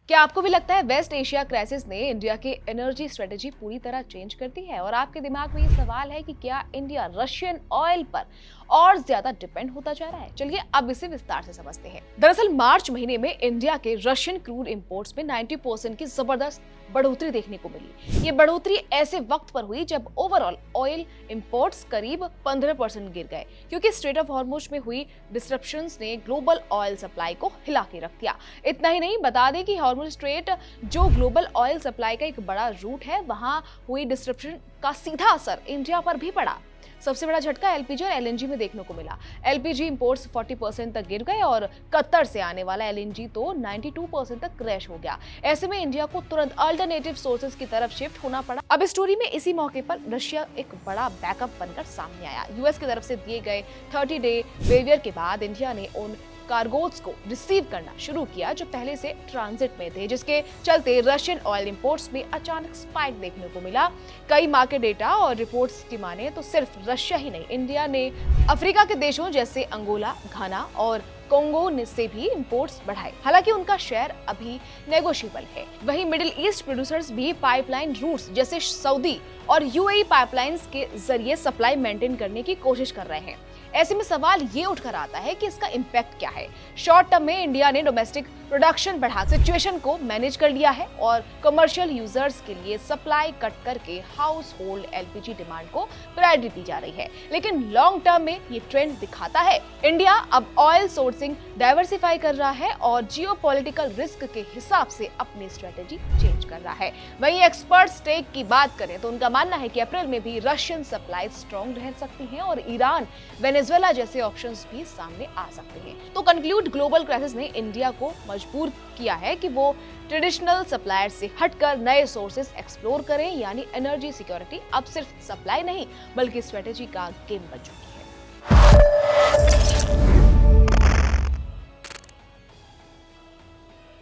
क्या आपको भी लगता है वेस्ट एशिया क्राइसिस ने इंडिया की एनर्जी स्ट्रेटेजी पूरी तरह चेंज कर दी है? और आपके दिमाग में ये सवाल है कि क्या इंडिया रशियन ऑयल पर और ज्यादा डिपेंड होता जा रहा है? चलिए अब इसे विस्तार से समझते हैं। दरअसल मार्च महीने में इंडिया के रशियन क्रूड इंपोर्ट्स में 90% की जबरदस्त बढ़ोतरी देखने को मिली। ये बढ़ोतरी ऐसे वक्त पर हुई जब ओवरऑल ऑयल इंपोर्ट्स करीब 15% गिर गए, क्योंकि स्ट्रेट ऑफ हॉर्मुज में हुई डिसरप्शंस ने ग्लोबल ऑयल सप्लाई को हिला के रख दिया। इतना ही नहीं, बता दें कि हॉर्मुज स्ट्रेट जो ग्लोबल ऑयल सप्लाई का एक बड़ा रूट है, वहां हुई डिसरप्शन का सीधा असर इंडिया पर भी पड़ा। सबसे बड़ा झटका एलपीजी और एलएनजी में देखने को मिला। एलपीजी इंपोर्ट्स 40% तक गिर गए और कतर से आने वाला एलएनजी तो 92% तक क्रैश हो गया। ऐसे में इंडिया को तुरंत अल्टरनेटिव सोर्सेज की तरफ शिफ्ट होना पड़ा। अब इस स्टोरी में इसी मौके पर रशिया एक बड़ा बैकअप बनकर सामने आया। यूएस की तरफ से दिए गए 30 डे वेवियर के बाद इंडिया ने उन कार्गोज को रिसीव करना शुरू किया जो पहले से ट्रांजिट में थे, जिसके चलते रशियन ऑयल इंपोर्ट्स में अचानक स्पाइक देखने को मिला। कई मार्केट डेटा और रिपोर्ट्स की माने तो सिर्फ रशिया ही नहीं, इंडिया ने अफ्रीका के देशों जैसे अंगोला, घाना और कोंगो से भी इंपोर्ट्स बढ़ाए। हालांकि उनका शेयर अभी नेगोशिएबल है। वहीं मिडिल ईस्ट प्रोड्यूसर्स भी पाइपलाइन रूट्स जैसे सऊदी और यूएई पाइपलाइंस के जरिए सप्लाई मेंटेन करने की कोशिश कर रहे हैं। ऐसे में सवाल ये उठकर आता है कि इसका इम्पैक्ट क्या है। शॉर्ट टर्म में इंडिया ने डोमेस्टिक प्रोडक्शन बढ़ा सिचुएशन को मैनेज कर लिया है और कमर्शियल यूजर्स के लिए सप्लाई कट करके हाउस होल्ड एलपीजी डिमांड को प्रायोरिटी दी जा रही है। लेकिन लॉन्ग टर्म में ये ट्रेंड दिखाता है इंडिया अब ऑयल सोर्सिंग डाइवर्सिफाई कर रहा है और जियोपॉलिटिकल रिस्क के हिसाब से अपनी स्ट्रेटेजी चेंज कर रहा है। वहीं एक्सपर्ट्स टेक की बात करें तो उनका मानना है कि अप्रैल में भी रशियन सप्लाई स्ट्रॉन्ग रह सकती है और ईरान, वेनेजुएला जैसे ऑप्शंस भी सामने आ सकते हैं। तो कंक्लूड, ग्लोबल क्राइसिस ने इंडिया को मजबूर किया है कि वो ट्रेडिशनल सप्लायर से हटकर नए सोर्सेस एक्सप्लोर करें। यानी एनर्जी सिक्योरिटी अब सिर्फ सप्लाई नहीं बल्कि स्ट्रेटेजी का गेम बन चुकी है।